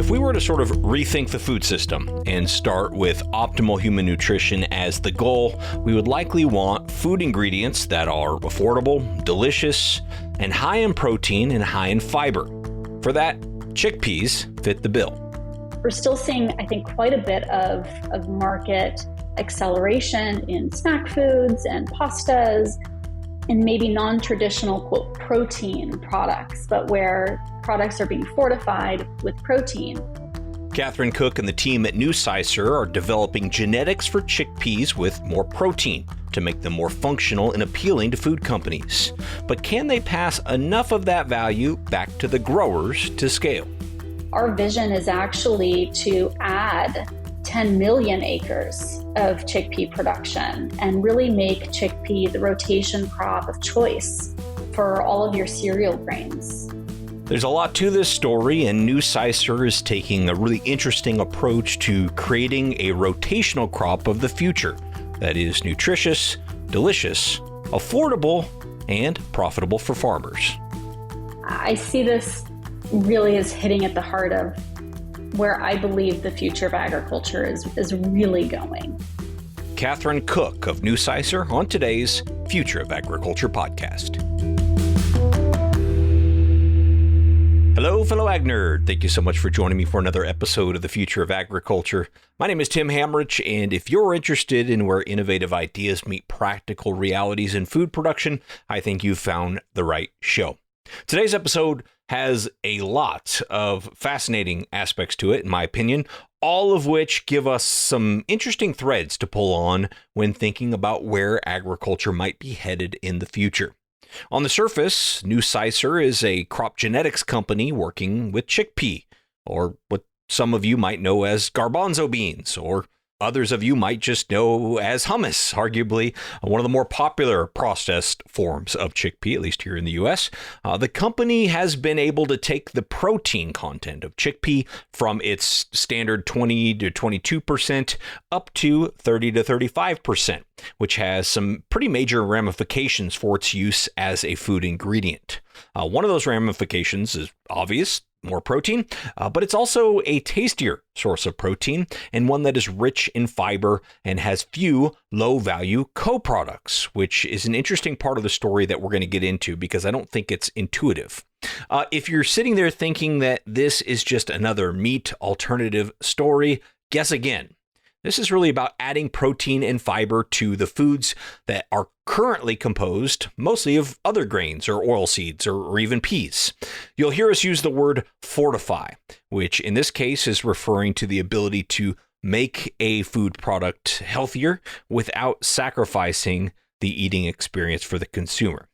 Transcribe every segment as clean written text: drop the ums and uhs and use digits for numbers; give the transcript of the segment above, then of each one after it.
If we were to sort of rethink the food system and start with optimal human nutrition as the goal, we would likely want food ingredients that are affordable, delicious, and high in protein and high in fiber. For that, chickpeas fit the bill. We're still seeing, I think, quite a bit of market acceleration in snack foods and pastas and maybe non-traditional, quote, protein products, but where products are being fortified with protein. Kathryn Cook and the team at NuCicer are developing genetics for chickpeas with more protein to make them more functional and appealing to food companies. But can they pass enough of that value back to the growers to scale? Our vision is actually to add 10 million acres of chickpea production and really make chickpea the rotation crop of choice for all of your cereal grains. There's a lot to this story, and NuCicer is taking a really interesting approach to creating a rotational crop of the future that is nutritious, delicious, affordable, and profitable for farmers. I see this really as hitting at the heart of where I believe the future of agriculture is really going. Kathryn Cook of NuCicer on today's Future of Agriculture podcast. Hello, fellow ag nerd. Thank you so much for joining me for another episode of the Future of Agriculture. My name is Tim Hamrich, and if you're interested in where innovative ideas meet practical realities in food production, I think you've found the right show. Today's episode has a lot of fascinating aspects to it, in my opinion, all of which give us some interesting threads to pull on when thinking about where agriculture might be headed in the future. On the surface, NuCicer is a crop genetics company working with chickpea, or what some of you might know as garbanzo beans, or others of you might just know as humus, arguably one of the more popular processed forms of chickpea, at least here in the U.S. The company has been able to take the protein content of chickpea from its standard 20 to 22% up to 30 to 35%, which has some pretty major ramifications for its use as a food ingredient. One of those ramifications is obvious. More protein, but it's also a tastier source of protein and one that is rich in fiber and has few low-value co-products, which is an interesting part of the story that we're going to get into because I don't think it's intuitive. If you're sitting there thinking that this is just another meat alternative story, guess again. This is really about adding protein and fiber to the foods that are currently composed mostly of other grains or oilseeds or even peas. You'll hear us use the word fortify, which in this case is referring to the ability to make a food product healthier without sacrificing the eating experience for the consumer.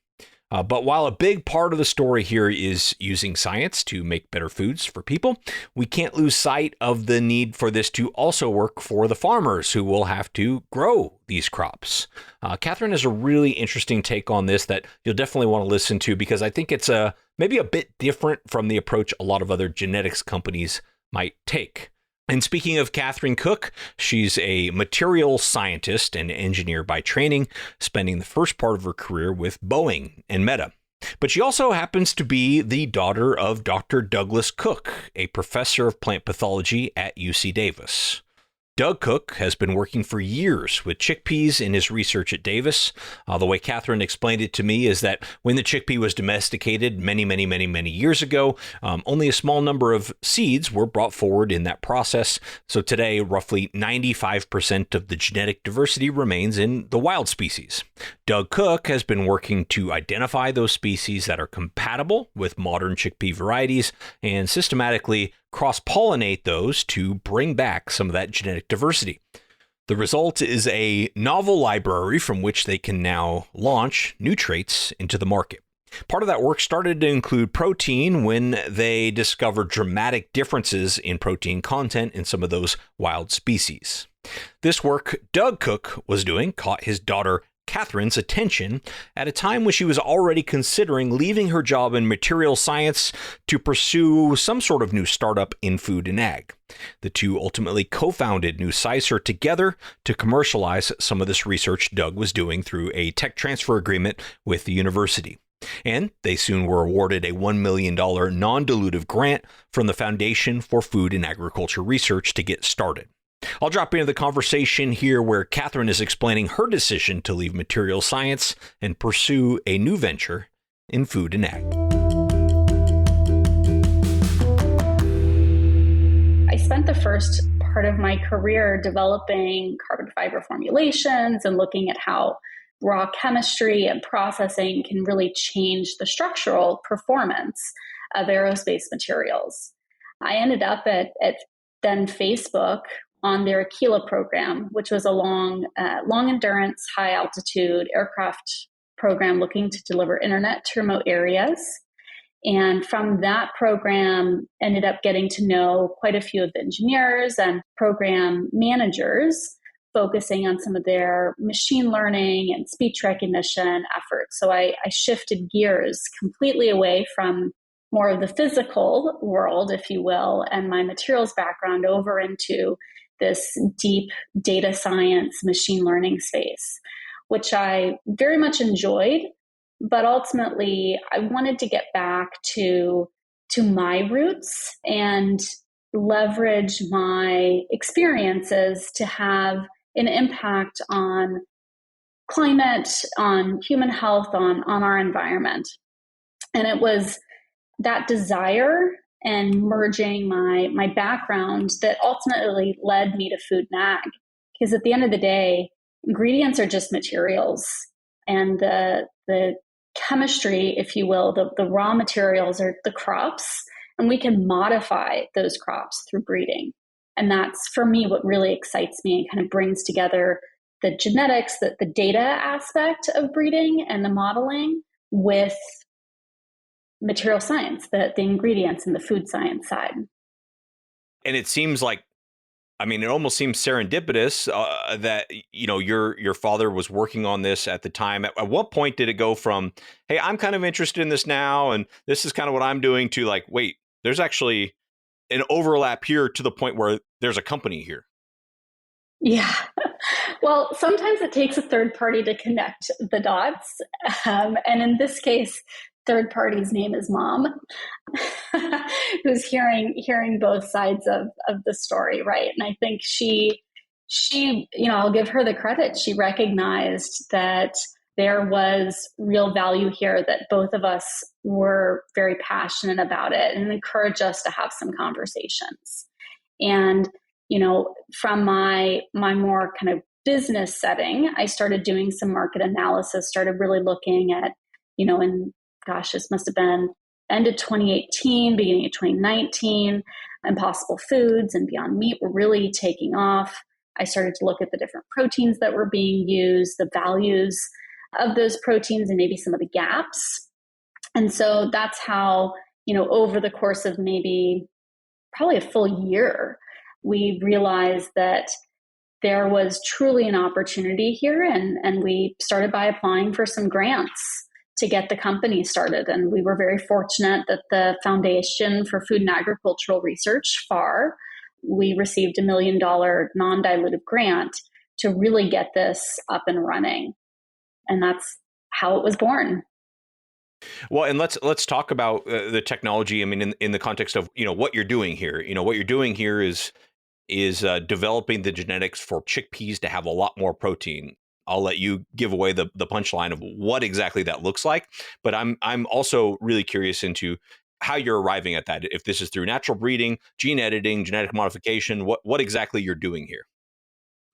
But while a big part of the story here is using science to make better foods for people, we can't lose sight of the need for this to also work for the farmers who will have to grow these crops. Kathryn has a really interesting take on this that you'll definitely want to listen to because I think it's maybe a bit different from the approach a lot of other genetics companies might take. And speaking of Kathryn Cook, she's a material scientist and engineer by training, spending the first part of her career with Boeing and Meta. But she also happens to be the daughter of Dr. Douglas Cook, a professor of plant pathology at UC Davis. Doug Cook has been working for years with chickpeas in his research at Davis. The way Kathryn explained it to me is that when the chickpea was domesticated many years ago, only a small number of seeds were brought forward in that process. So today, roughly 95% of the genetic diversity remains in the wild species. Doug Cook has been working to identify those species that are compatible with modern chickpea varieties and systematically cross-pollinate those to bring back some of that genetic diversity. The result is a novel library from which they can now launch new traits into the market. Part of that work started to include protein when they discovered dramatic differences in protein content in some of those wild species. This work Doug Cook was doing caught his daughter Kathryn's attention at a time when she was already considering leaving her job in material science to pursue some sort of new startup in food and ag. The two ultimately co-founded NuCicer together to commercialize some of this research Doug was doing through a tech transfer agreement with the university. And they soon were awarded a $1 million non-dilutive grant from the Foundation for Food and Agriculture Research to get started. I'll drop into the conversation here where Kathryn is explaining her decision to leave material science and pursue a new venture in food and ag. I spent the first part of my career developing carbon fiber formulations and looking at how raw chemistry and processing can really change the structural performance of aerospace materials. I ended up at then Facebook on their Aquila program, which was a long endurance, high altitude aircraft program looking to deliver internet to remote areas. And from that program, ended up getting to know quite a few of the engineers and program managers, focusing on some of their machine learning and speech recognition efforts. So I shifted gears completely away from more of the physical world, if you will, and my materials background over into this deep data science, machine learning space, which I very much enjoyed. But ultimately, I wanted to get back to my roots and leverage my experiences to have an impact on climate, on human health, on our environment. And it was that desire and merging my background that ultimately led me to food and ag. Because at the end of the day, ingredients are just materials. And the chemistry, if you will, the raw materials are the crops, and we can modify those crops through breeding. And that's, for me, what really excites me and kind of brings together the genetics, the data aspect of breeding and the modeling with material science, the ingredients and the food science side. And it seems like, I mean, it almost seems serendipitous that, you know, your father was working on this at the time. At what point did it go from, hey, I'm kind of interested in this now, and this is kind of what I'm doing, to like, wait, there's actually an overlap here to the point where there's a company here? Yeah. Well, sometimes it takes a third party to connect the dots. And in this case, third party's name is Mom, who's hearing both sides of the story, right? And I think she, you know, I'll give her the credit. She recognized that there was real value here, that both of us were very passionate about it, and encouraged us to have some conversations. And, you know, from my more kind of business setting, I started doing some market analysis, started really looking at, you know, and gosh, this must have been end of 2018, beginning of 2019, Impossible Foods and Beyond Meat were really taking off. I started to look at the different proteins that were being used, the values of those proteins, and maybe some of the gaps. And so that's how, you know, over the course of maybe probably a full year, we realized that there was truly an opportunity here. And we started by applying for some grants to get the company started. And we were very fortunate that the Foundation for Food and Agricultural Research, FAR, we received $1 million non-dilutive grant to really get this up and running. And that's how it was born. Well, and let's talk about the technology. I mean, in the context of, you know, what you're doing here. You know, what you're doing here is developing the genetics for chickpeas to have a lot more protein. I'll let you give away the punchline of what exactly that looks like, but I'm also really curious into how you're arriving at that. If this is through natural breeding, gene editing, genetic modification, what exactly you're doing here?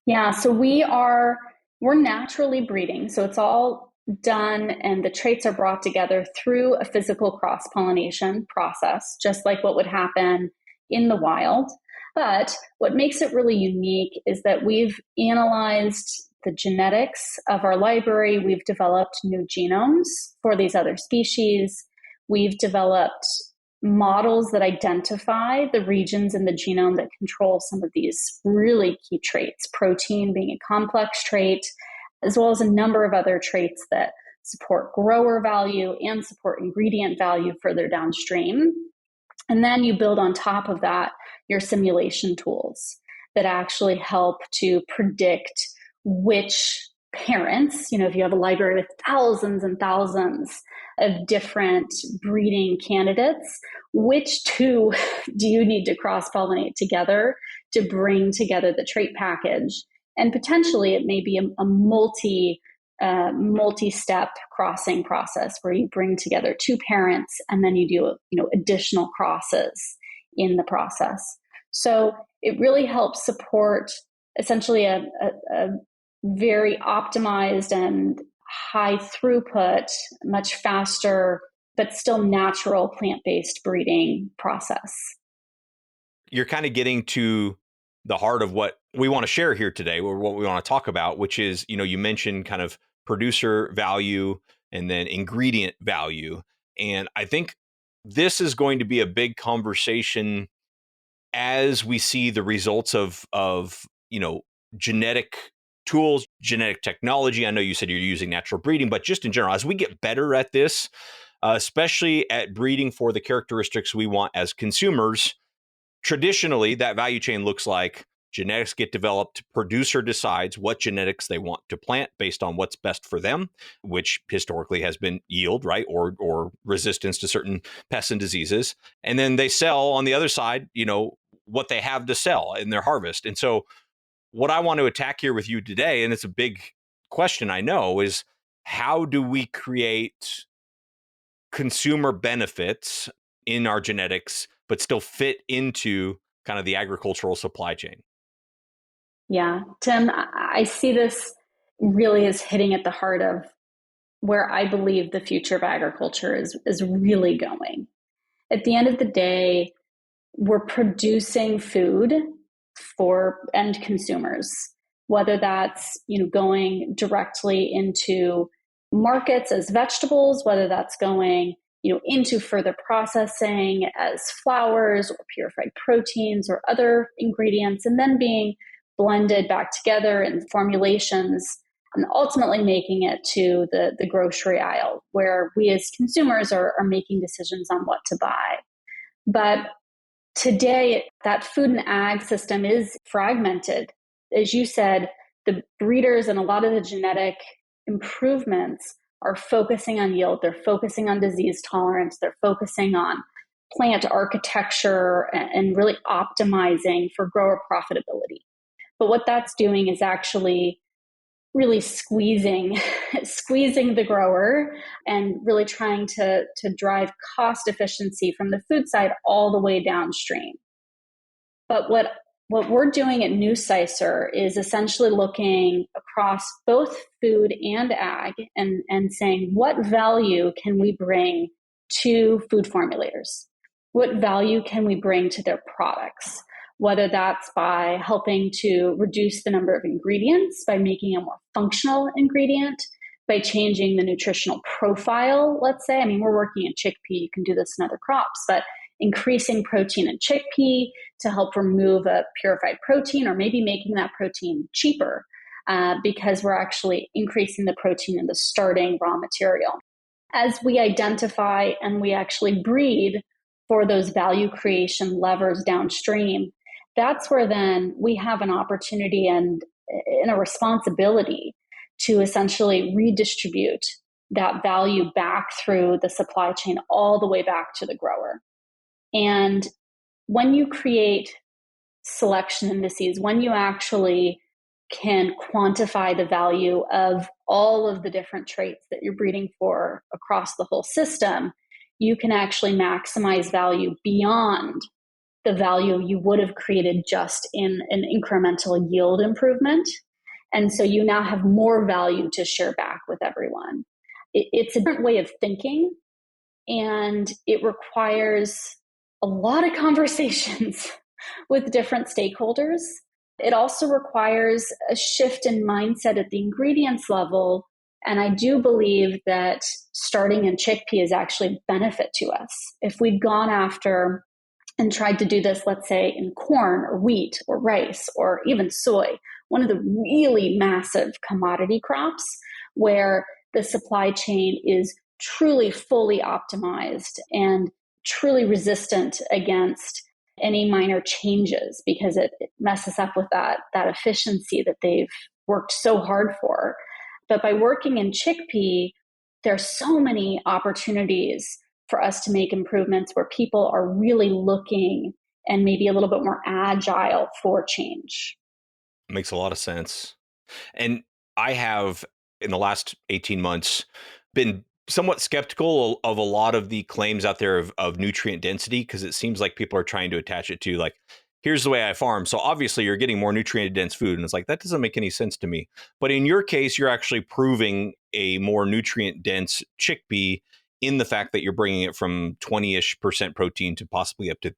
Yeah, so we're naturally breeding. So it's all done, and the traits are brought together through a physical cross-pollination process, just like what would happen in the wild. But what makes it really unique is that we've analyzed the genetics of our library. We've developed new genomes for these other species. We've developed models that identify the regions in the genome that control some of these really key traits, protein being a complex trait, as well as a number of other traits that support grower value and support ingredient value further downstream. And then you build on top of that your simulation tools that actually help to predict which parents, if you have a library with thousands and thousands of different breeding candidates, which two do you need to cross-pollinate together to bring together the trait package? And potentially it may be a multi-step crossing process where you bring together two parents and then you do additional crosses in the process. So it really helps support essentially a very optimized and high throughput, much faster, but still natural plant-based breeding process. You're kind of getting to the heart of what we want to share here today, or what we want to talk about, which is, you mentioned kind of producer value and then ingredient value. And I think this is going to be a big conversation as we see the results of genetic tools, genetic technology. I know you said you're using natural breeding, but just in general, as we get better at this, especially at breeding for the characteristics we want as consumers, traditionally that value chain looks like genetics get developed, producer decides what genetics they want to plant based on what's best for them, which historically has been yield, right? Or resistance to certain pests and diseases. And then they sell on the other side, what they have to sell in their harvest. And so what I want to attack here with you today, and it's a big question I know, is how do we create consumer benefits in our genetics, but still fit into kind of the agricultural supply chain? Yeah, Tim, I see this really as hitting at the heart of where I believe the future of agriculture is really going. At the end of the day, we're producing food for end consumers, whether that's going directly into markets as vegetables, whether that's going into further processing as flours or purified proteins or other ingredients, and then being blended back together in formulations and ultimately making it to the grocery aisle where we as consumers are making decisions on what to buy. But today, that food and ag system is fragmented. As you said, the breeders and a lot of the genetic improvements are focusing on yield. They're focusing on disease tolerance. They're focusing on plant architecture and really optimizing for grower profitability. But what that's doing is actually really squeezing the grower and really trying to drive cost efficiency from the food side all the way downstream. But what we're doing at NuCicer is essentially looking across both food and ag and saying, what value can we bring to food formulators? What value can we bring to their products? Whether that's by helping to reduce the number of ingredients, by making a more functional ingredient, by changing the nutritional profile, let's say. I mean, we're working in chickpea, you can do this in other crops, but increasing protein in chickpea to help remove a purified protein, or maybe making that protein cheaper because we're actually increasing the protein in the starting raw material. As we identify and we actually breed for those value creation levers downstream, that's where then we have an opportunity and a responsibility to essentially redistribute that value back through the supply chain all the way back to the grower. And when you create selection indices, when you actually can quantify the value of all of the different traits that you're breeding for across the whole system, you can actually maximize value beyond the value you would have created just in an incremental yield improvement. And so you now have more value to share back with everyone. It's a different way of thinking, and it requires a lot of conversations with different stakeholders. It also requires a shift in mindset at the ingredients level. And I do believe that starting in chickpea is actually a benefit to us. If we'd gone after and tried to do this, let's say, in corn or wheat or rice or even soy, one of the really massive commodity crops where the supply chain is truly fully optimized and truly resistant against any minor changes because it messes up with that efficiency that they've worked so hard for. But by working in chickpea, there's so many opportunities for us to make improvements where people are really looking and maybe a little bit more agile for change. Makes a lot of sense. And I have, in the last 18 months, been somewhat skeptical of a lot of the claims out there of nutrient density, because it seems like people are trying to attach it to, like, here's the way I farm, so obviously you're getting more nutrient dense food. And it's like, that doesn't make any sense to me. But in your case, you're actually proving a more nutrient dense chickpea in the fact that you're bringing it from 20-ish% protein to possibly up to,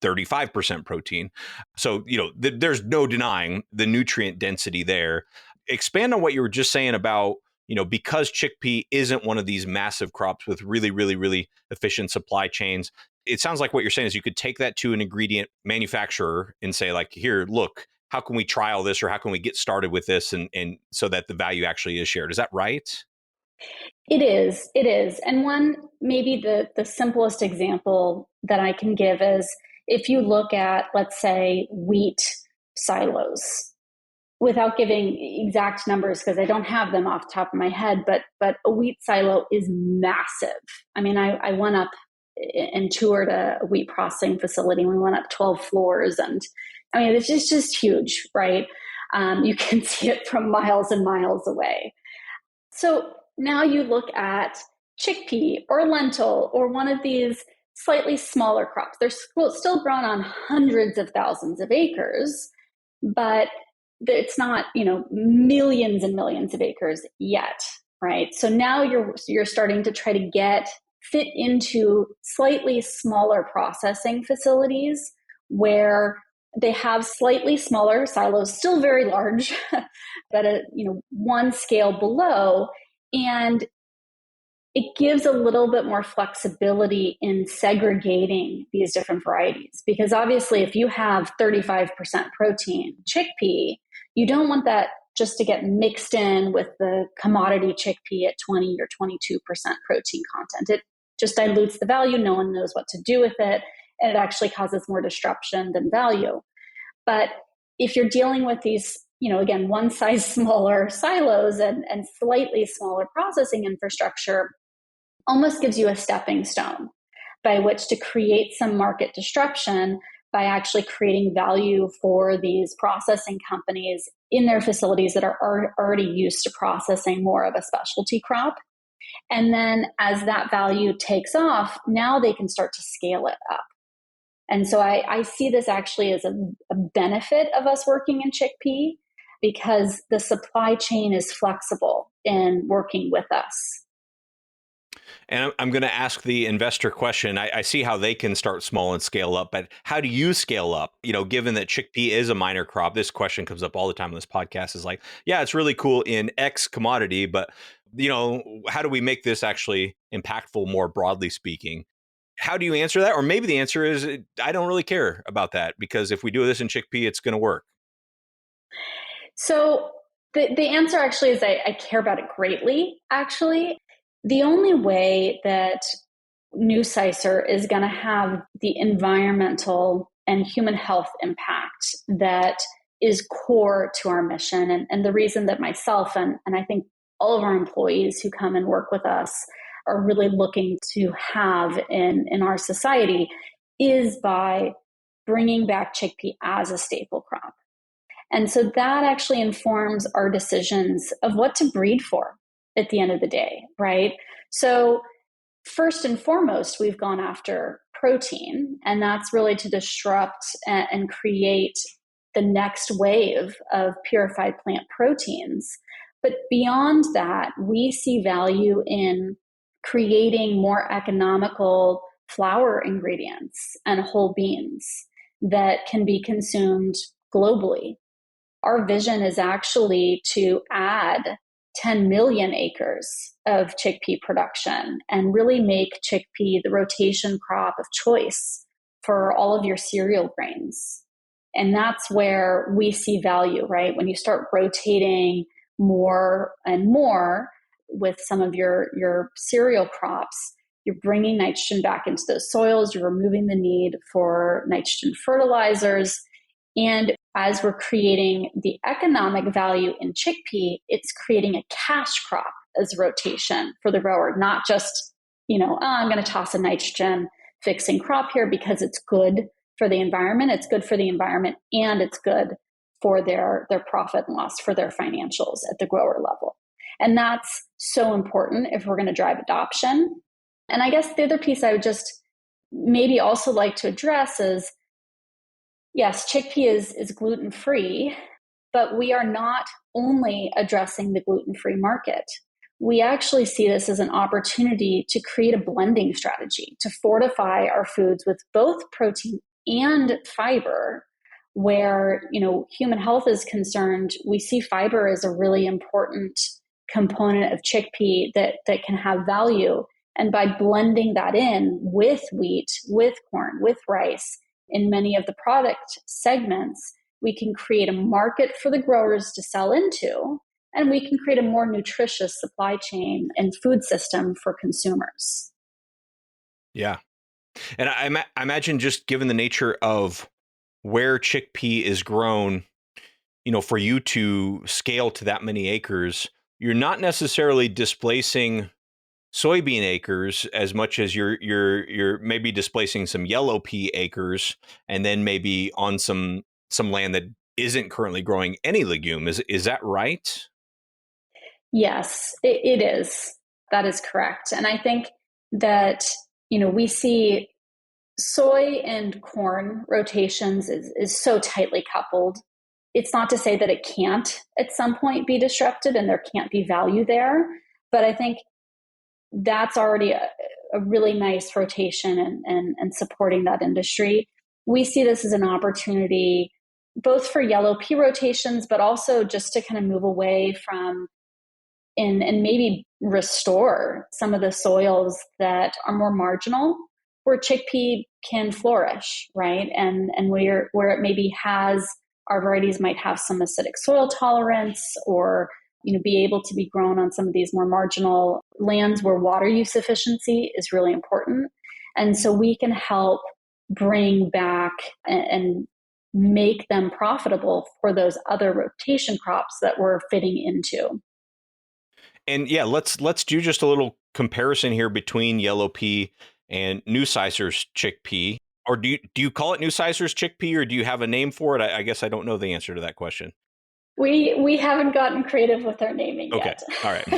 35% protein. So, there's no denying the nutrient density there. Expand on what you were just saying about, because chickpea isn't one of these massive crops with really, really, really efficient supply chains. It sounds like what you're saying is you could take that to an ingredient manufacturer and say, like, here, look, how can we trial this, or how can we get started with this, and so that the value actually is shared. Is that right? It is. It is. And one, maybe the simplest example that I can give is if you look at, let's say, wheat silos, without giving exact numbers because I don't have them off the top of my head, but a wheat silo is massive. I mean, I went up and toured a wheat processing facility. We went up 12 floors, and I mean, it's just huge, right? You can see it from miles and miles away. So now you look at chickpea or lentil or one of these slightly smaller crops. They're still grown on hundreds of thousands of acres, but it's not, millions and millions of acres yet, right? So now you're starting to try to fit into slightly smaller processing facilities where they have slightly smaller silos, still very large, but one scale below, and it gives a little bit more flexibility in segregating these different varieties. Because obviously, if you have 35% protein chickpea, you don't want that just to get mixed in with the commodity chickpea at 20 or 22% protein content. It just dilutes the value. No one knows what to do with it. And it actually causes more disruption than value. But if you're dealing with these, again, one size smaller silos and slightly smaller processing infrastructure, almost gives you a stepping stone by which to create some market disruption by actually creating value for these processing companies in their facilities that are already used to processing more of a specialty crop. And then as that value takes off, now they can start to scale it up. And so I see this actually as a benefit of us working in chickpea, because the supply chain is flexible in working with us. And I'm going to ask the investor question. I see how they can start small and scale up, but how do you scale up? Given that chickpea is a minor crop, this question comes up all the time on this podcast, is like, yeah, it's really cool in X commodity, but how do we make this actually impactful, more broadly speaking? How do you answer that? Or maybe the answer is, I don't really care about that, because if we do this in chickpea, it's going to work. So the answer actually is I care about it greatly, actually. The only way that NuCicer is going to have the environmental and human health impact that is core to our mission, and the reason that myself and I think all of our employees who come and work with us are really looking to have in our society, is by bringing back chickpea as a staple crop. And so that actually informs our decisions of what to breed for at the end of the day, right? So first and foremost, we've gone after protein, and that's really to disrupt and create the next wave of purified plant proteins. But beyond that, we see value in creating more economical flour ingredients and whole beans that can be consumed globally. Our vision is actually to add 10 million acres of chickpea production and really make chickpea the rotation crop of choice for all of your cereal grains. And that's where we see value, right? When you start rotating more and more with some of your cereal crops, you're bringing nitrogen back into those soils, you're removing the need for nitrogen fertilizers, And as we're creating the economic value in chickpea, it's creating a cash crop as rotation for the grower, not just, I'm going to toss a nitrogen fixing crop here because it's good for the environment. It's good for the environment and it's good for their profit and loss, for their financials at the grower level. And that's so important if we're going to drive adoption. And I guess the other piece I would just maybe also like to address is, yes, chickpea is gluten-free, but we are not only addressing the gluten-free market. We actually see this as an opportunity to create a blending strategy, to fortify our foods with both protein and fiber. Where, human health is concerned, we see fiber as a really important component of chickpea that can have value. And by blending that in with wheat, with corn, with rice, in many of the product segments, we can create a market for the growers to sell into, and we can create a more nutritious supply chain and food system for consumers. Yeah. And I imagine, just given the nature of where chickpea is grown, for you to scale to that many acres, you're not necessarily displacing soybean acres as much as you're maybe displacing some yellow pea acres, and then maybe on some land that isn't currently growing any legume. Is that right? Yes, it is. That is correct. And I think that, we see soy and corn rotations is so tightly coupled. It's not to say that it can't at some point be disrupted and there can't be value there, but I think that's already a really nice rotation and supporting that industry. We see this as an opportunity both for yellow pea rotations, but also just to kind of move away from and maybe restore some of the soils that are more marginal, where chickpea can flourish, right? And where it maybe has, our varieties might have some acidic soil tolerance, or be able to be grown on some of these more marginal lands where water use efficiency is really important. And so we can help bring back and make them profitable for those other rotation crops that we're fitting into. And yeah, let's do just a little comparison here between yellow pea and NuCicer's chickpea. Or do you call it NuCicer's chickpea, or do you have a name for it? I guess I don't know the answer to that question. We haven't gotten creative with our naming yet. All right.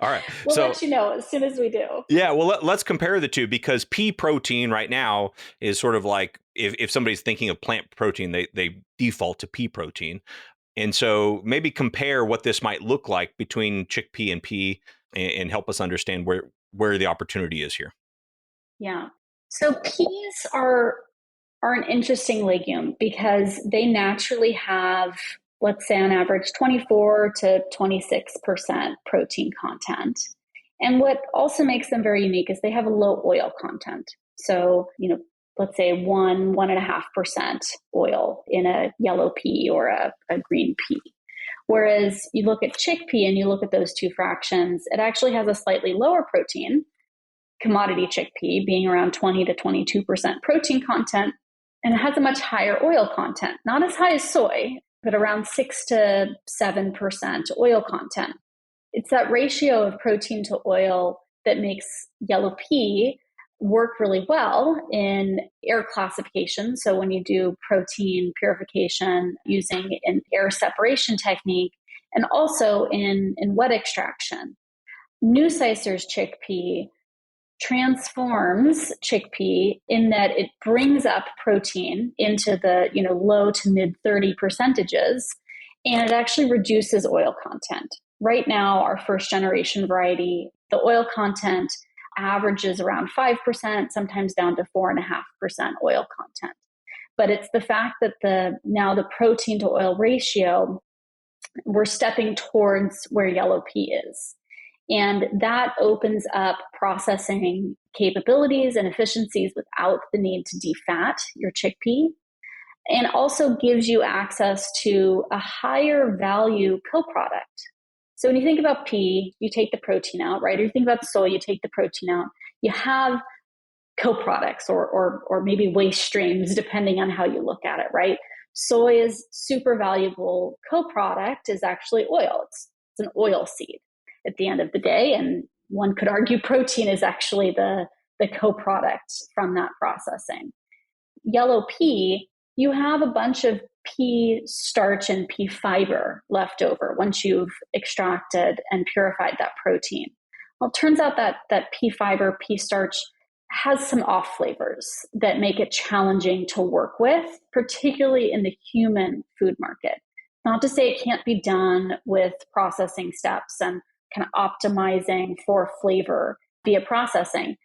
All right. We'll let you know as soon as we do. Yeah, well, let's compare the two, because pea protein right now is sort of like, if somebody's thinking of plant protein, they default to pea protein. And so maybe compare what this might look like between chickpea and pea, and help us understand where the opportunity is here. Yeah. So peas are an interesting legume because they naturally have, let's say on average, 24 to 26% protein content. And what also makes them very unique is they have a low oil content. So, let's say 1.5% oil in a yellow pea or a green pea. Whereas you look at chickpea and you look at those two fractions, it actually has a slightly lower protein, commodity chickpea being around 20 to 22% protein content, and it has a much higher oil content, not as high as soy, but around 6 to 7% oil content. It's that ratio of protein to oil that makes yellow pea work really well in air classification. So when you do protein purification using an air separation technique, and also in wet extraction. NuCicer's chickpea transforms chickpea in that it brings up protein into the low to mid 30 percentages, and it actually reduces oil content. Right now, our first generation variety, the oil content averages around 5%, sometimes down to 4.5% oil content. But it's the fact that now the protein to oil ratio, we're stepping towards where yellow pea is. And that opens up processing capabilities and efficiencies without the need to defat your chickpea, and also gives you access to a higher value co-product. So when you think about pea, you take the protein out, right? Or you think about soy, you take the protein out. You have co-products or maybe waste streams, depending on how you look at it, right? Soy's super valuable co-product is actually oil. It's an oil seed at the end of the day. And one could argue protein is actually the co-product from that processing. Yellow pea, you have a bunch of pea starch and pea fiber left over once you've extracted and purified that protein. Well, it turns out that pea fiber, pea starch has some off flavors that make it challenging to work with, particularly in the human food market. Not to say it can't be done with processing steps and kind of optimizing for flavor via processing,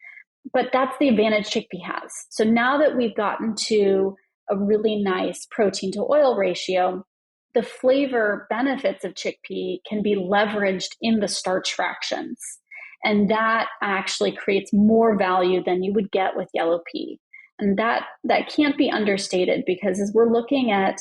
but that's the advantage chickpea has. So now that we've gotten to a really nice protein to oil ratio, the flavor benefits of chickpea can be leveraged in the starch fractions. And that actually creates more value than you would get with yellow pea. And that can't be understated, because as we're looking at,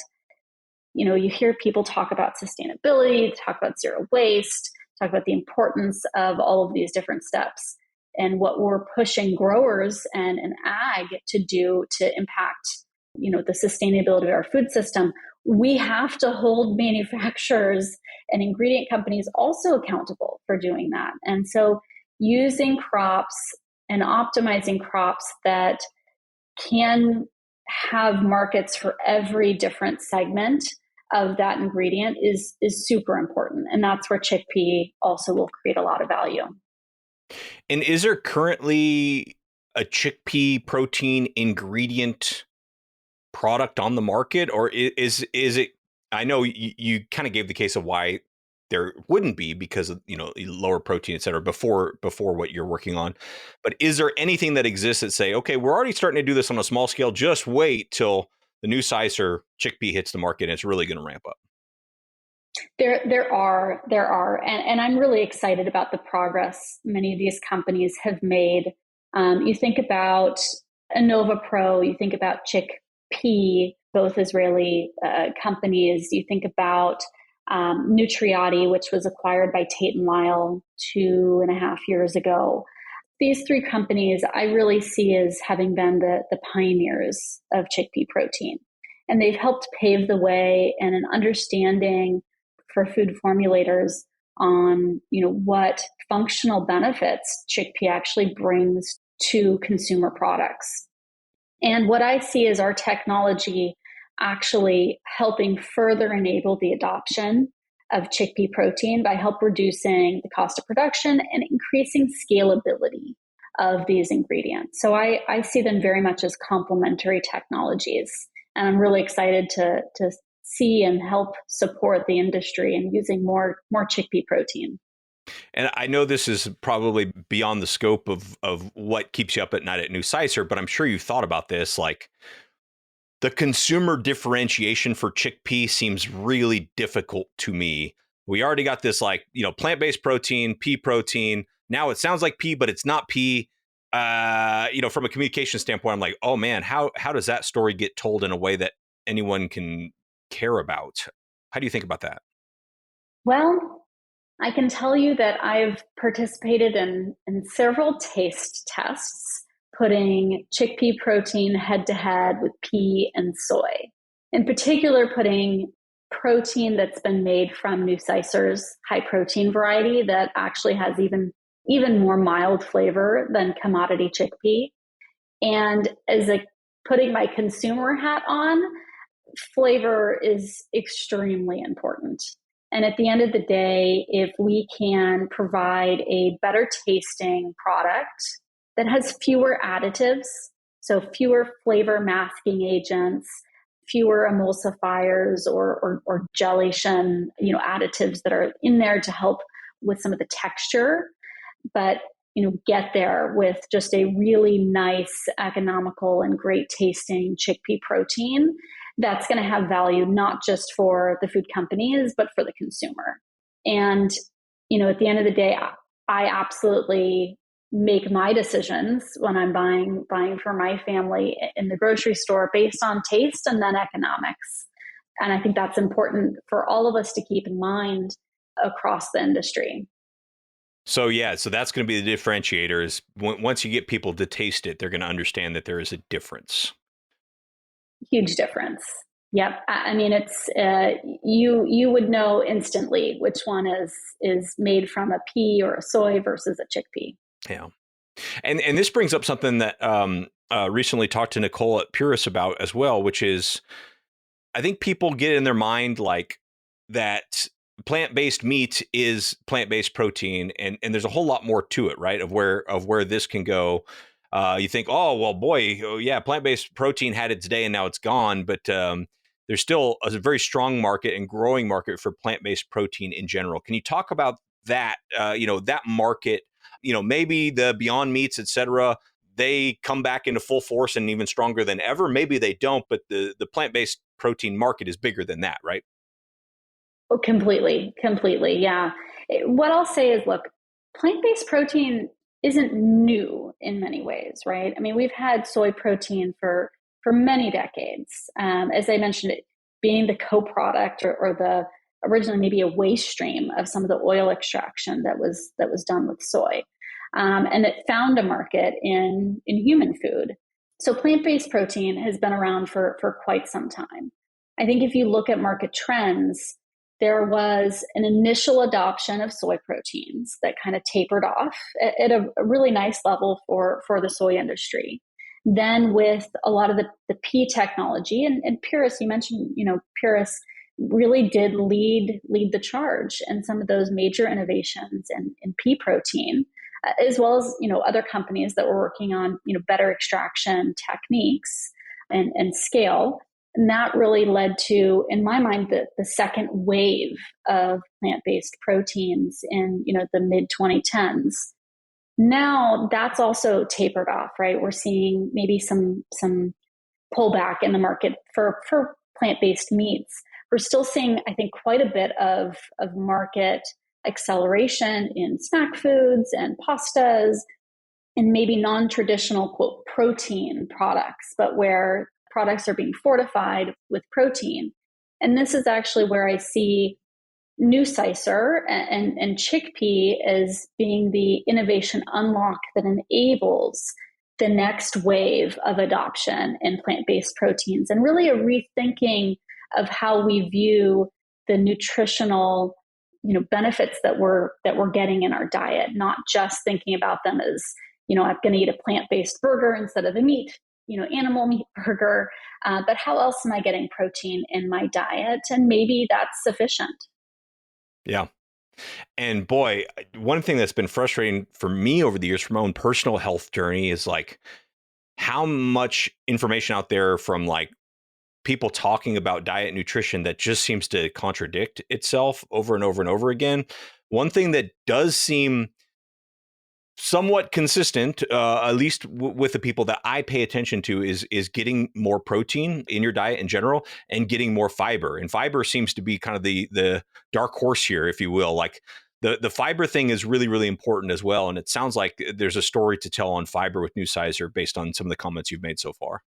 you hear people talk about sustainability, talk about zero waste, talk about the importance of all of these different steps. And what we're pushing growers and ag to do to impact, the sustainability of our food system, we have to hold manufacturers and ingredient companies also accountable for doing that. And so using crops and optimizing crops that can have markets for every different segment of that ingredient is super important. And that's where chickpea also will create a lot of value. And is there currently a chickpea protein ingredient product on the market, or is it? I know you kind of gave the case of why there wouldn't be, because of lower protein, et cetera, before what you're working on. But is there anything that exists that say, okay, we're already starting to do this on a small scale, just wait till the NuCicer chickpea hits the market and it's really going to ramp up? There are, and I'm really excited about the progress many of these companies have made. You think about Innova Pro, you think about Chickpea, both Israeli companies. You think about Nutriati, which was acquired by Tate & Lyle 2.5 years ago. These three companies I really see as having been the pioneers of chickpea protein. And they've helped pave the way and an understanding for food formulators on what functional benefits chickpea actually brings to consumer products. And what I see is our technology actually helping further enable the adoption of chickpea protein by help reducing the cost of production and increasing scalability of these ingredients. So I see them very much as complementary technologies. And I'm really excited to see and help support the industry in using more chickpea protein. And I know this is probably beyond the scope of what keeps you up at night at NuCicer, but I'm sure you've thought about this. Like, the consumer differentiation for chickpea seems really difficult to me. We already got this plant-based protein, pea protein. Now it sounds like pea, but it's not pea. From a communication standpoint, I'm like, oh man, how does that story get told in a way that anyone can care about? How do you think about that? Well, I can tell you that I've participated in several taste tests, putting chickpea protein head to head with pea and soy. In particular, putting protein that's been made from NuCicer's high protein variety that actually has even more mild flavor than commodity chickpea. And as putting my consumer hat on, flavor is extremely important. And at the end of the day, if we can provide a better tasting product that has fewer additives, so fewer flavor masking agents, fewer emulsifiers or gelation, additives that are in there to help with some of the texture, but get there with just a really nice, economical, and great tasting chickpea protein, that's going to have value not just for the food companies, but for the consumer. And, at the end of the day, I absolutely make my decisions when I'm buying for my family in the grocery store based on taste and then economics. And I think that's important for all of us to keep in mind across the industry. So that's going to be the differentiator is once you get people to taste it, they're going to understand that there is a difference. Huge difference. Yep. I mean, it's you would know instantly which one is made from a pea or a soy versus a chickpea. Yeah. And this brings up something that recently talked to Nicole at Purus about as well, which is I think people get in their mind like that plant-based meat is plant-based protein, and there's a whole lot more to it, right? Of where this can go. You think, oh well, boy, oh, yeah, plant-based protein had its day and now it's gone, but there's still a very strong market and growing market for plant-based protein in general. Can you talk about that? That market. Maybe the Beyond Meats, et cetera, they come back into full force and even stronger than ever. Maybe they don't, but the plant-based protein market is bigger than that, right? Oh, completely, completely. Yeah. What I'll say is, look, plant-based protein isn't new in many ways, right? I mean, we've had soy protein for many decades. As I mentioned, it being the co-product or the originally maybe a waste stream of some of the oil extraction that was done with soy, and it found a market in human food. So plant-based protein has been around for quite some time. I think if you look at market trends, there was an initial adoption of soy proteins that kind of tapered off at a really nice level for the soy industry. Then with a lot of the pea technology and Purus, you mentioned, Purus really did lead the charge in some of those major innovations in pea protein, as well as, other companies that were working on, better extraction techniques and scale. And that really led to, in my mind, the second wave of plant-based proteins in, the mid 2010s. Now that's also tapered off, right? We're seeing maybe some pullback in the market for plant-based meats. We're still seeing, I think, quite a bit of market acceleration in snack foods and pastas and maybe non-traditional quote protein products, but where products are being fortified with protein. And this is actually where I see NuCicer and Chickpea as being the innovation unlock that enables the next wave of adoption in plant-based proteins, and really a rethinking of how we view the nutritional benefits that we're getting in our diet, not just thinking about them as, I'm going to eat a plant-based burger instead of a animal meat burger, but how else am I getting protein in my diet? And maybe that's sufficient. Yeah. And boy, one thing that's been frustrating for me over the years from my own personal health journey is like how much information out there from like people talking about diet and nutrition that just seems to contradict itself over and over and over again. One thing that does seem somewhat consistent, at least with the people that I pay attention to, is getting more protein in your diet in general and getting more fiber. And fiber seems to be kind of the dark horse here, if you will. Like the fiber thing is really, really important as well. And it sounds like there's a story to tell on fiber with NuCicer based on some of the comments you've made so far.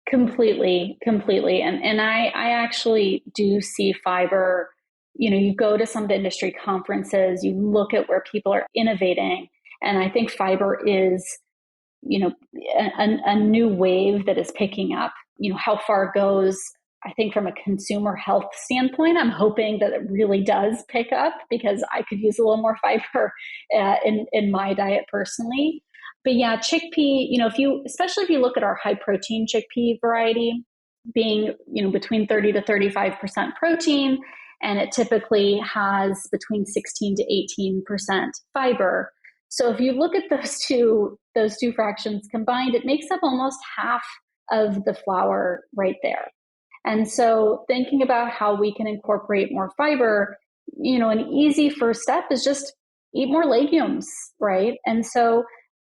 Completely, completely. And I actually do see fiber. You go to some of the industry conferences, you look at where people are innovating, and I think fiber is, a new wave that is picking up. How far it goes, I think from a consumer health standpoint, I'm hoping that it really does pick up because I could use a little more fiber in my diet personally. But yeah, chickpea, especially if you look at our high protein chickpea variety, being, between 30 to 35% protein, and it typically has between 16 to 18% fiber. So if you look at those two fractions combined, it makes up almost half of the flour right there. And so thinking about how we can incorporate more fiber, an easy first step is just eat more legumes, right? And so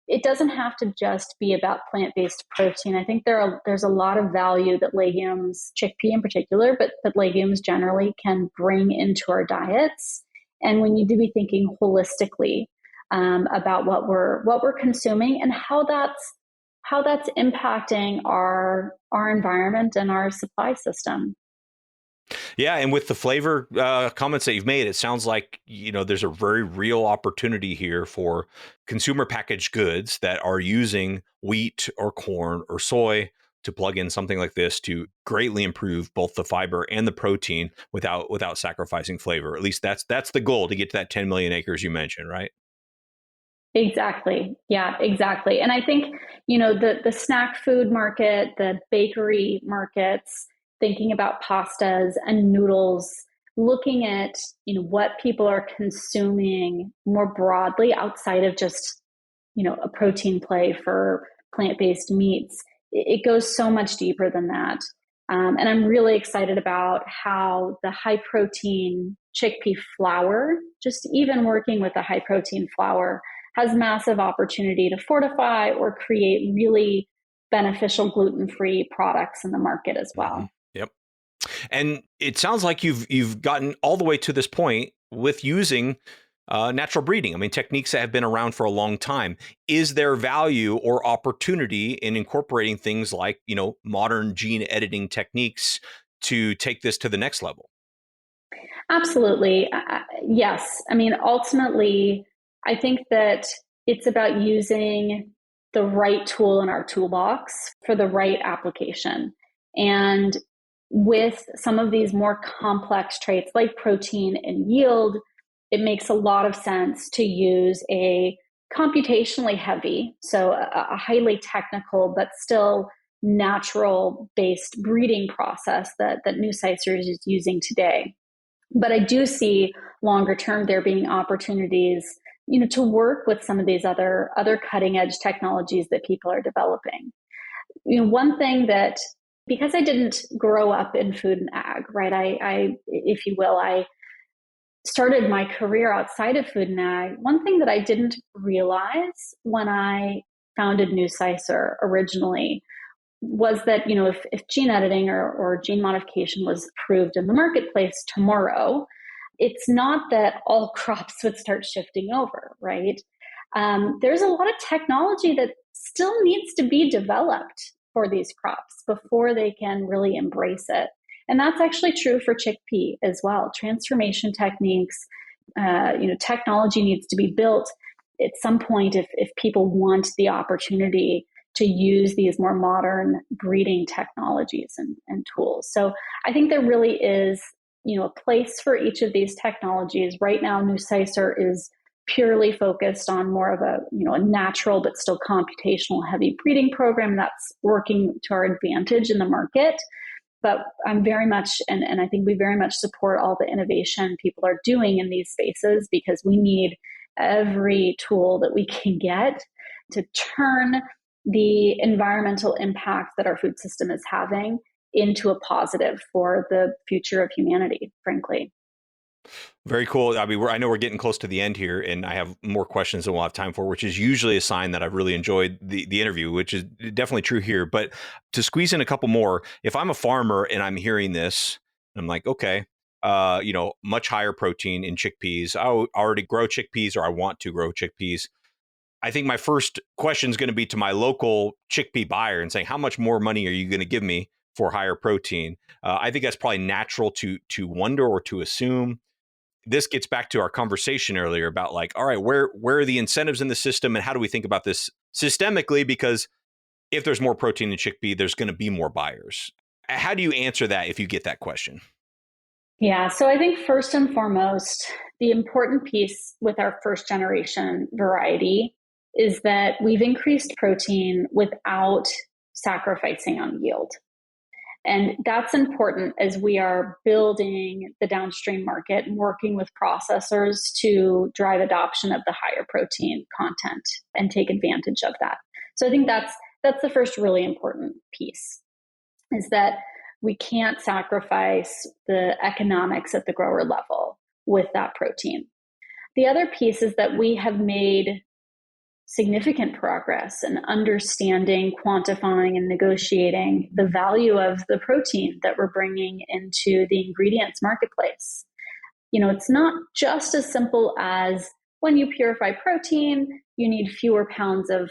it doesn't have to just be about plant-based protein. I think there's a lot of value that legumes, chickpea in particular, but legumes generally can bring into our diets. And we need to be thinking holistically about what we're consuming and how that's impacting our environment and our supply system. Yeah, and with the flavor comments that you've made, it sounds like there's a very real opportunity here for consumer packaged goods that are using wheat or corn or soy to plug in something like this to greatly improve both the fiber and the protein without sacrificing flavor. At least that's the goal, to get to that 10 million acres you mentioned, right? Exactly. Yeah, exactly. And I think, the snack food market, the bakery markets, thinking about pastas and noodles, looking at, what people are consuming more broadly outside of just, a protein play for plant-based meats. It goes so much deeper than that. And I'm really excited about how the high protein chickpea flour, just even working with the high protein flour, has massive opportunity to fortify or create really beneficial gluten-free products in the market as Mm-hmm. well. Yep. And it sounds like you've gotten all the way to this point with using natural breeding. I mean, techniques that have been around for a long time. Is there value or opportunity in incorporating things like, modern gene editing techniques to take this to the next level? Absolutely. Yes. I mean, ultimately, I think that it's about using the right tool in our toolbox for the right application. And with some of these more complex traits like protein and yield, it makes a lot of sense to use a computationally heavy, so a highly technical, but still natural based breeding process that NuCicer is using today. But I do see longer term there being opportunities, to work with some of these other cutting edge technologies that people are developing. One thing that, because I didn't grow up in food and ag, right? I if you will, I started my career outside of food and ag. One thing that I didn't realize when I founded NuCicer originally was that, if gene editing or gene modification was approved in the marketplace tomorrow, it's not that all crops would start shifting over, right? There's a lot of technology that still needs to be developed for these crops before they can really embrace it. And that's actually true for chickpea as well. Transformation techniques, technology needs to be built at some point if people want the opportunity to use these more modern breeding technologies and tools. So I think there really is, a place for each of these technologies. Right now, NuCicer is purely focused on more of a natural but still computational heavy breeding program that's working to our advantage in the market. But I'm very much, and I think we very much support all the innovation people are doing in these spaces, because we need every tool that we can get to turn the environmental impact that our food system is having into a positive for the future of humanity, frankly. Very cool. I mean, I know we're getting close to the end here, and I have more questions than we'll have time for, which is usually a sign that I've really enjoyed the interview, which is definitely true here. But to squeeze in a couple more, if I'm a farmer and I'm hearing this, I'm like, okay, much higher protein in chickpeas. I already grow chickpeas, or I want to grow chickpeas. I think my first question is going to be to my local chickpea buyer and saying, how much more money are you going to give me for higher protein? I think that's probably natural to wonder or to assume. This gets back to our conversation earlier about, like, all right, where are the incentives in the system, and how do we think about this systemically? Because if there's more protein in chickpea, there's going to be more buyers. How do you answer that if you get that question? Yeah, so I think first and foremost, the important piece with our first generation variety is that we've increased protein without sacrificing on yield. And that's important as we are building the downstream market and working with processors to drive adoption of the higher protein content and take advantage of that. So I think that's the first really important piece, is that we can't sacrifice the economics at the grower level with that protein. The other piece is that we have made significant progress in understanding, quantifying, and negotiating the value of the protein that we're bringing into the ingredients marketplace. It's not just as simple as, when you purify protein, you need fewer pounds of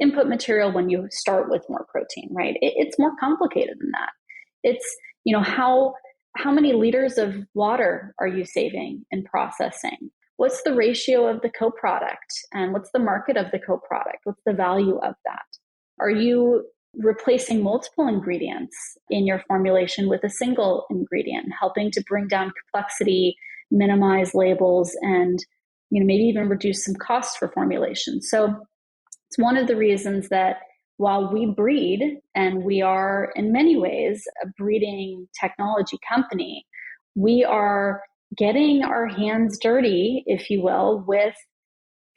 input material when you start with more protein, right? It's more complicated than that. It's, how many liters of water are you saving in processing? What's the ratio of the co-product, and what's the market of the co-product? What's the value of that? Are you replacing multiple ingredients in your formulation with a single ingredient, helping to bring down complexity, minimize labels, and maybe even reduce some costs for formulation. So it's one of the reasons that while we breed, and we are in many ways a breeding technology company, we are getting our hands dirty, if you will, with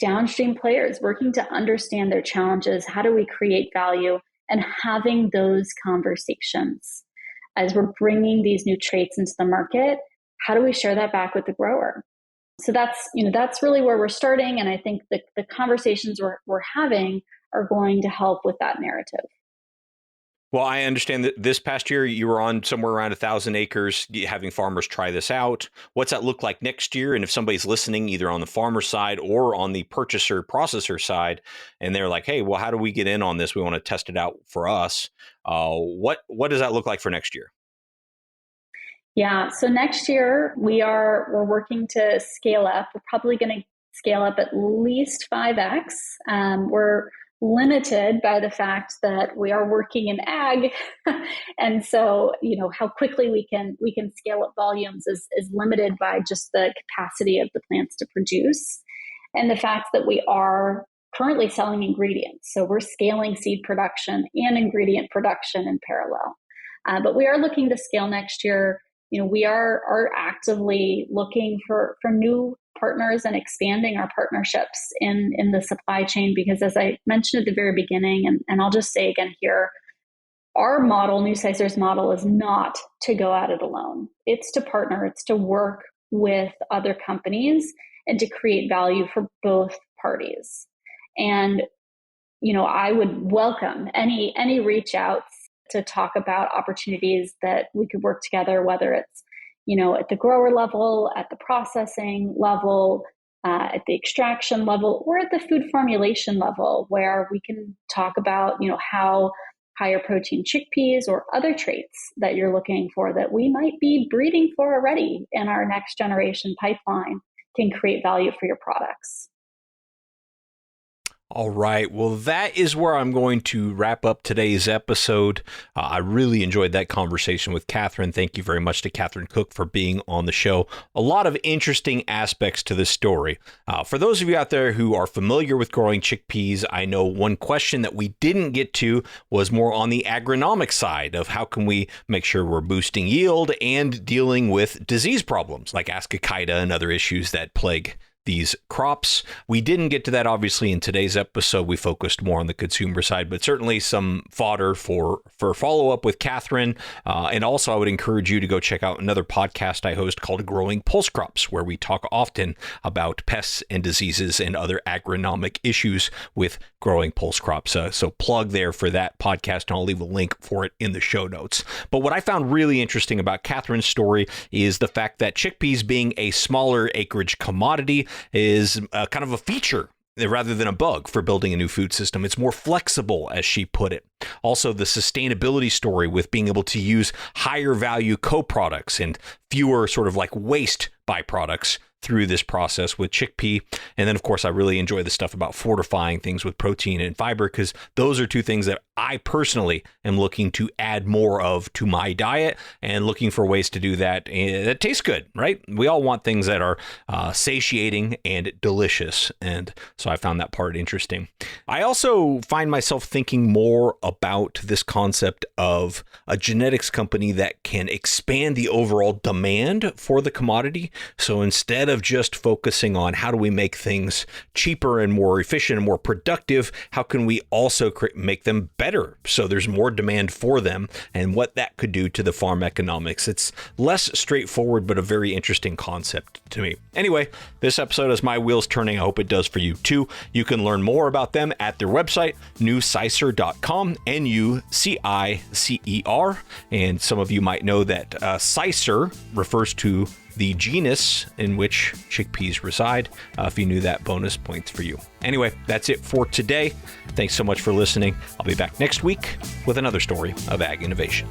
downstream players, working to understand their challenges. How do we create value? And having those conversations as we're bringing these new traits into the market. How do we share that back with the grower? So that's really where we're starting. And I think the conversations we're having are going to help with that narrative. Well, I understand that this past year you were on somewhere around 1,000 acres, having farmers try this out. What's that look like next year? And if somebody's listening either on the farmer side or on the purchaser processor side, and they're like, hey, well, how do we get in on this? We want to test it out for us. What does that look like for next year? Yeah. So next year we're working to scale up. We're probably going to scale up at least 5x. We're limited by the fact that we are working in ag. And so, how quickly we can scale up volumes is limited by just the capacity of the plants to produce. And the fact that we are currently selling ingredients. So we're scaling seed production and ingredient production in parallel. But we are looking to scale next year. We are actively looking for new partners and expanding our partnerships in the supply chain, because as I mentioned at the very beginning, and I'll just say again here, our model, NuCicer's model, is not to go at it alone. It's to partner, it's to work with other companies and to create value for both parties. And, I would welcome any reach outs to talk about opportunities that we could work together, whether it's, at the grower level, at the processing level, at the extraction level, or at the food formulation level, where we can talk about, how higher protein chickpeas or other traits that you're looking for that we might be breeding for already in our next generation pipeline can create value for your products. All right. Well, that is where I'm going to wrap up today's episode. I really enjoyed that conversation with Kathryn. Thank you very much to Kathryn Cook for being on the show. A lot of interesting aspects to this story. For those of you out there who are familiar with growing chickpeas, I know one question that we didn't get to was more on the agronomic side of how can we make sure we're boosting yield and dealing with disease problems like ascochyta and other issues that plague these crops. We didn't get to that, obviously, in today's episode. We focused more on the consumer side, but certainly some fodder for follow-up with Kathryn. And also, I would encourage you to go check out another podcast I host called Growing Pulse Crops, where we talk often about pests and diseases and other agronomic issues with growing pulse crops. So plug there for that podcast, and I'll leave a link for it in the show notes. But what I found really interesting about Kathryn's story is the fact that chickpeas, being a smaller acreage commodity, is kind of a feature rather than a bug for building a new food system. It's more flexible, as she put it. Also, the sustainability story with being able to use higher value co-products and fewer sort of like waste byproducts through this process with chickpea. And then, of course, I really enjoy the stuff about fortifying things with protein and fiber, because those are two things that I personally am looking to add more of to my diet and looking for ways to do that. And that tastes good, right? We all want things that are satiating and delicious. And so I found that part interesting. I also find myself thinking more about this concept of a genetics company that can expand the overall demand for the commodity. So instead of just focusing on how do we make things cheaper and more efficient and more productive, how can we also make them better so there's more demand for them, and what that could do to the farm economics. It's less straightforward, but a very interesting concept to me. Anyway, this episode has my wheels turning. I hope it does for you too. You can learn more about them at their website, NuCicer.com, NuCicer. And some of you might know that Cicer refers to the genus in which chickpeas reside. If you knew that, bonus points for you. Anyway, that's it for today. Thanks so much for listening. I'll be back next week with another story of ag innovation.